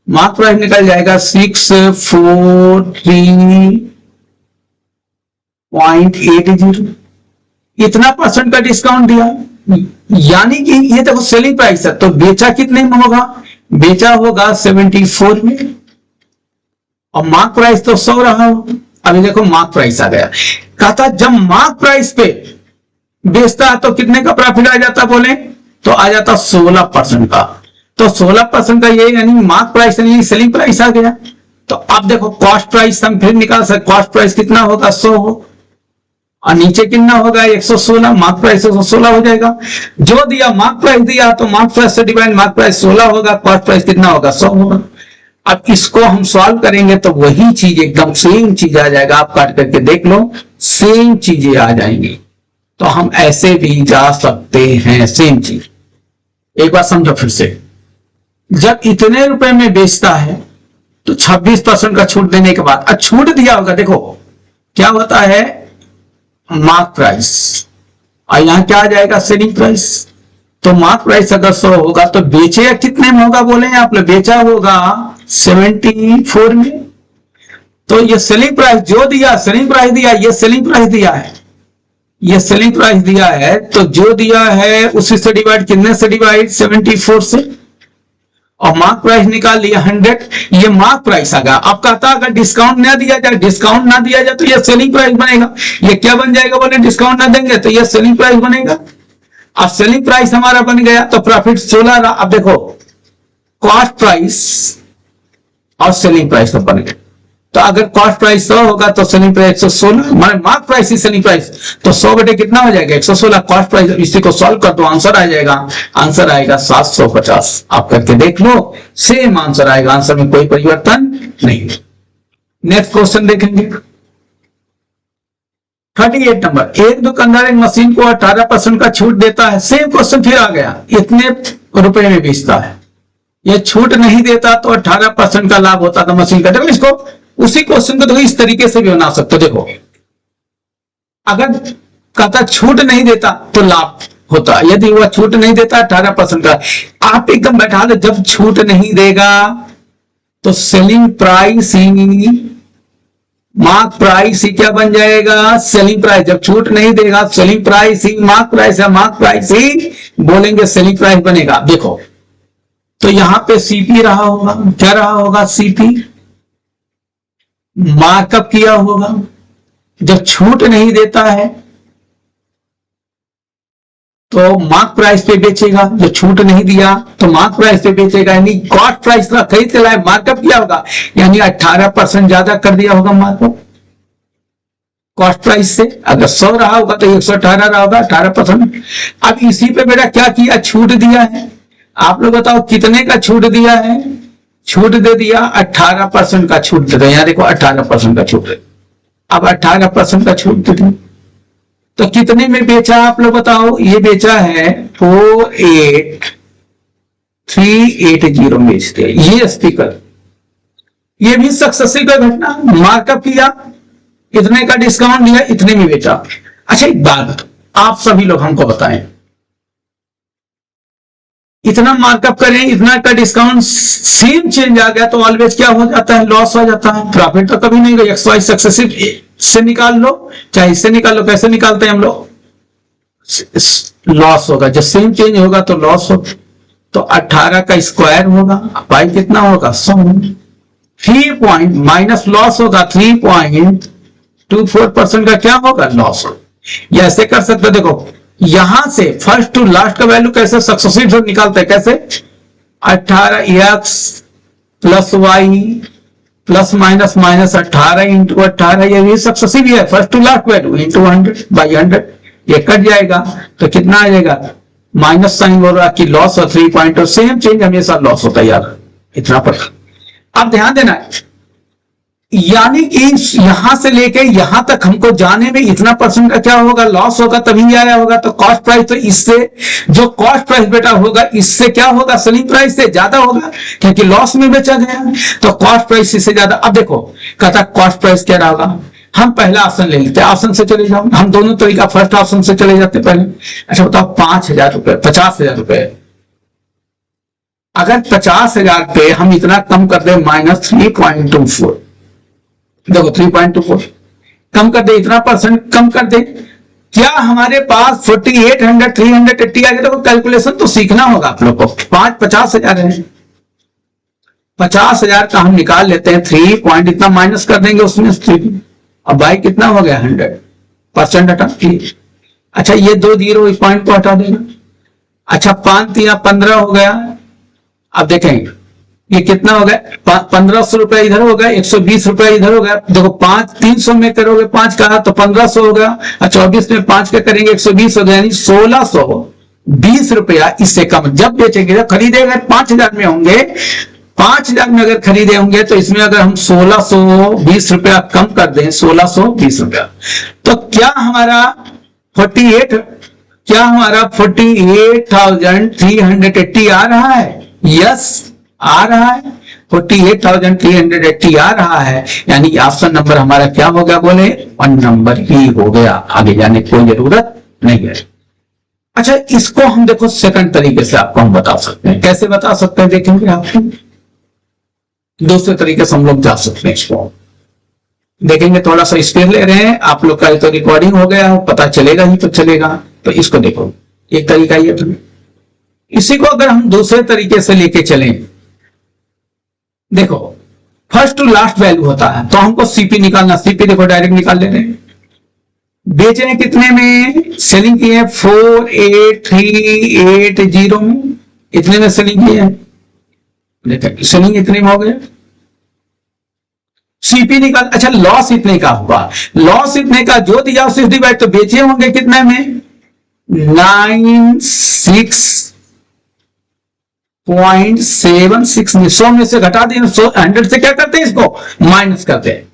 मार्क प्राइस निकल जाएगा 643.80, इतना % का डिस्काउंट दिया, यानी कि ये देखो सेलिंग प्राइस है, तो बेचा कितने में होगा, बेचा होगा 74 में और मार्क प्राइस तो 100 रहा हो। अभी देखो मार्क प्राइस आ गया, कहता जब मार्क प्राइस पे बेचता है तो कितने का प्रॉफिट आ जाता बोले, तो आ जाता 16% का, तो 16% का ये यानी मार्क प्राइस यानी सेलिंग प्राइस आ गया। तो अब देखो कॉस्ट प्राइस हम फिर निकाल सकते, कॉस्ट प्राइस कितना होगा 100 हो और नीचे कितना होगा 116, मार्क प्राइस 116 हो जाएगा। जो दिया मार्क प्राइस दिया तो मार्क प्राइस से डिवाइड मार्क प्राइस 16 होगा, कॉस्ट प्राइस कितना होगा 100 होगा। अब इसको हम सॉल्व करेंगे तो वही चीज एकदम सेम चीज आ जाएगा, आप काट करके देख लो सेम चीजें आ जाएंगी। तो हम ऐसे भी जा सकते हैं, सेम चीज एक बार समझो फिर से, जब इतने रुपए में बेचता है तो 26% का छूट देने के बाद, अब छूट दिया होगा, देखो क्या होता है मार्क प्राइस और यहां क्या आ जाएगा सेलिंग प्राइस। तो मार्क प्राइस अगर 100 होगा तो बेचे कितने में होगा बोले आप लोग, बेचा होगा 74 में। तो ये सेलिंग प्राइस जो दिया, सेलिंग प्राइस दिया, ये सेलिंग प्राइस दिया है, ये सेलिंग प्राइस दिया है, तो जो दिया है उसी से डिवाइड, कितने से डिवाइड, 74 से, और मार्क प्राइस निकाल लिया 100, ये मार्क प्राइस आ गया। अब कहता अगर डिस्काउंट ना दिया जाए, डिस्काउंट ना दिया जाए तो ये सेलिंग प्राइस बनेगा। ये क्या बन जाएगा बोले, डिस्काउंट ना देंगे तो ये सेलिंग प्राइस बनेगा। अब सेलिंग प्राइस हमारा बन गया तो प्रॉफिट 16 रहा। अब देखो कॉस्ट प्राइस और सेलिंग प्राइस का बन गया, तो अगर कॉस्ट प्राइस 100 होगा तो सेलिंग प्राइस 116, माने मार्क प्राइस ही सेलिंग प्राइस, तो 100 बटे कितना हो जाएगा, 116 कॉस्ट प्राइस। इसी को सॉल्व कर दो, आंसर आ जाएगा, आंसर आएगा 750। आप करके देख लो, सेम आंसर आएगा, आंसर में कोई परिवर्तन नहीं। नेक्स्ट क्वेश्चन देखेंगे 38 नंबर। एक दुकानदार एक मशीन को 18% का छूट देता है। सेम क्वेश्चन फिर आ गया, इतने रुपए में बेचता है। ये छूट नहीं देता तो 18% का लाभ होता था मशीन का। देखो इसको, उसी क्वेश्चन को देखो इस तरीके से भी बना सकते हो। देखो अगर कहता छूट नहीं देता तो लाभ होता, यदि वह छूट नहीं देता 18% का, आप एकदम बैठा दो, जब छूट नहीं देगा तो सेलिंग प्राइस ही मार्क प्राइस ही क्या बन जाएगा, सेलिंग प्राइस। जब छूट नहीं देगा सेलिंग प्राइस ही मार्क प्राइस है, मार्क प्राइस ही बोलेंगे सेलिंग प्राइस बनेगा। देखो तो यहां पे सीपी रहा होगा, क्या रहा होगा, सीपी मार्कअप किया होगा। जब छूट नहीं देता है तो मार्क प्राइस पे बेचेगा, जो छूट नहीं दिया तो मार्क प्राइस पे बेचेगा, यानी कॉस्ट प्राइस का खरीद के लाए मार्कअप किया होगा, यानी 18% ज्यादा कर दिया होगा मार्कअप कॉस्ट प्राइस से। अगर 100 रहा होगा तो 118 रहा होगा, 18%। अब इसी पे बेटा क्या किया, छूट दिया है। आप लोग बताओ कितने का छूट दिया है, छूट दे दिया 18% का छूट दे दिया, यहां देखो 18% का छूट है। अब 18% का छूट दे दिया तो कितने में बेचा, आप लोग बताओ। ये बेचा है 48380 में बेच दिया। ये स्पीकर, ये भी सक्सेसिव का घटना, मार्कअप किया, इतने का डिस्काउंट दिया, इतने में बेचा। अच्छा एक बात आप सभी लोग हमको बताएं, इतना मार्कअप करें, इतना का डिस्काउंट, सेम चेंज आ गया तो ऑलवेज क्या हो जाता है, लॉस हो जाता है। प्रॉफिट तो कभी नहीं, एक्स वाई सक्सेसिव से निकाल लो चाहे इससे निकाल लो, कैसे निकालते हैं हम लोग, लॉस होगा। जब सेम चेंज होगा तो लॉस होगा, तो 18 का स्क्वायर होगा, पाई कितना होगा 100, 3 पॉइंट माइनस लॉस होगा 3.24% का क्या होगा, लॉस होगा। ये ऐसे कर सकते, देखो यहां से फर्स्ट टू लास्ट का वैल्यू कैसे सक्सेसिव से निकालते हैं, कैसे 18x plus y plus minus minus 18 into 18, ये भी सक्सेसिव है, first to last value into 100/100, ये कट जाएगा तो कितना आ जाएगा, माइनस साइन बोल रहा कि लॉस और 3 पॉइंट, और सेम चेंज हमेशा लॉस होता है यार, इतना पर। अब ध्यान देना, यानी कि यहां से लेके यहां तक हमको जाने में इतना परसेंट का क्या होगा, लॉस होगा, तभी आया होगा। तो कॉस्ट प्राइस तो इससे, जो कॉस्ट प्राइस बेटा होगा इससे क्या होगा, सेलिंग प्राइस से ज्यादा होगा, क्योंकि लॉस में बेचा गया, तो कॉस्ट प्राइस इससे ज्यादा। अब देखो कहता कॉस्ट प्राइस क्या रहा होगा, हम पहला ऑप्शन ले लेते हैं, ऑप्शन से चले जाओ, हम दोनों तरीका फर्स्ट ऑप्शन से चले जाते पहले। अच्छा बताओ 5000 रुपए, 50,000 रुपए, अगर 50,000 पे हम इतना कम कर दे -3.24, देखो 3.24 कम कर दे, इतना परसेंट कम कर दे, क्या हमारे पास 4800 380 आ गया। देखो कैलकुलेशन तो सीखना होगा आप लोग को। 50,000 है, 50,000 का हम निकाल लेते हैं, 3 पॉइंट इतना माइनस कर देंगे उसमें, अब बाई कितना हो गया 100% हटा। अच्छा ये 2 जीरो इस पॉइंट को हटा देगा। अच्छा 5 3 15 हो गया। अब देखेंगे ये कितना हो गया, 1500 रुपए इधर हो गया, 120 रुपए इधर हो गया। देखो 5 300 में करोगे 5 का तो 1500 हो गया, 24 में 5 का करेंगे 120 हो गया, यानी 1620 रुपया इससे कम जब बेचेंगे। जब खरीदे अगर 5000 में होंगे, 5000 में अगर खरीदे होंगे तो इसमें अगर हम 1620 रुपया कम कर दें, 1620 रुपया, तो क्या हमारा 48,380 आ रहा है, यस आ रहा है, 48,380 आ रहा है, यानी ऑप्शन नंबर हमारा क्या हो गया, बोले 1 नंबर ही हो गया, आगे जाने की कोई जरूरत नहीं है। अच्छा इसको हम देखो सेकंड तरीके से आपको हम बता सकते हैं, कैसे बता सकते हैं देखेंगे आपको, दूसरे तरीके से हम लोग जा सकते हैं इसको। देखेंगे, थोड़ा सा स्पीड ले रहे हैं आप लोग का, तो रिकॉर्डिंग हो गया, पता चलेगा ही तो चलेगा। तो इसको देखो, एक तरीका ये था। इसी को अगर हम दूसरे तरीके से लेके चलें, देखो फर्स्ट टू लास्ट वैल्यू होता है, तो हमको सीपी निकालना, सीपी देखो डायरेक्ट निकाल लेते हैं। बेचे हैं कितने में, सेलिंग किए हैं 48,380 में, इतने में सेलिंग किए हैं, देखो सेलिंग इतने में हो गए। सीपी निकाल, अच्छा लॉस इतने का हुआ, लॉस इतने का जो दिया उसे डिवाइड, तो बेचे होंगे कितने में 96.76 में, 100 में से घटा दिए, 100 से क्या करते हैं इसको माइनस करते हैं,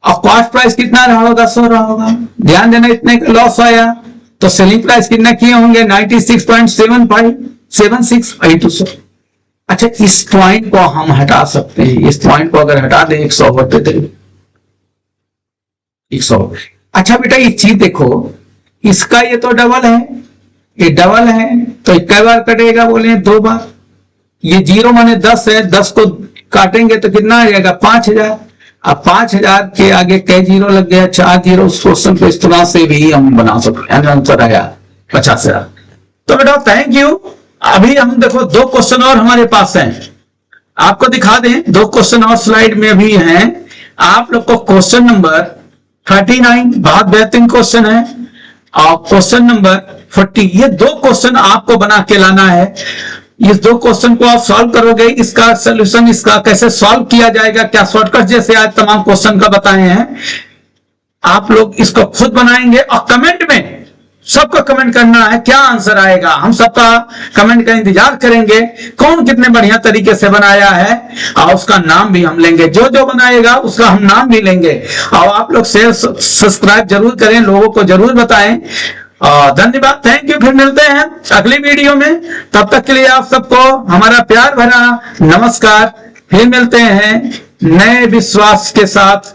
और कॉस्ट प्राइस कितना रहा होगा 100 रहा होगा, ध्यान देना इतने का लॉस आया, तो सेलिंग प्राइस कितना किए होंगे 96.76 into 100। अच्छा इस पॉइंट को हम हटा सकते हैं, इस पॉइंट को अगर हटा दें 100 होते थे 100। अच्छा बेटा एक चीज देखो, इसका ये तो डबल है, ये डबल है, तो कई बार कटेगा बोले 2 बार, ये 0 माने 10 है, 10 को काटेंगे तो कितना आ जाएगा 5000। अब 5000 के आगे कई 0 लग गया, 4 0, उस क्वेश्चन को इस तरह से भी हम बना सकते हैं, आंसर आया 50,000। तो बेटा थैंक यू। अभी हम देखो 2 क्वेश्चन और हमारे पास हैं, आपको दिखा दें 2 क्वेश्चन और स्लाइड में भी हैं। आप लोग को क्वेश्चन नंबर 39 बहुत बेहतरीन क्वेश्चन है, और क्वेश्चन नंबर 40, ये 2 क्वेश्चन आपको बना के लाना है। इस 2 क्वेश्चन को आप सॉल्व करोगे, इसका सोल्यूशन, इसका कैसे सॉल्व किया जाएगा, क्या शॉर्टकट जैसे आज तमाम क्वेश्चन का बताए हैं, आप लोग इसको खुद बनाएंगे, और कमेंट में सबको कमेंट करना है क्या आंसर आएगा, हम सबका कमेंट का इंतजार करेंगे, कौन कितने बढ़िया तरीके से बनाया है, और उसका नाम भी हम लेंगे, जो जो बनाएगा उसका हम नाम भी लेंगे। और आप लोग शेयर सब्सक्राइब जरूर करें, लोगों को जरूर बताएं, और धन्यवाद, थैंक यू। फिर मिलते हैं अगली वीडियो में, तब तक के लिए आप सबको हमारा प्यार भरा नमस्कार। फिर मिलते हैं नए विश्वास के साथ।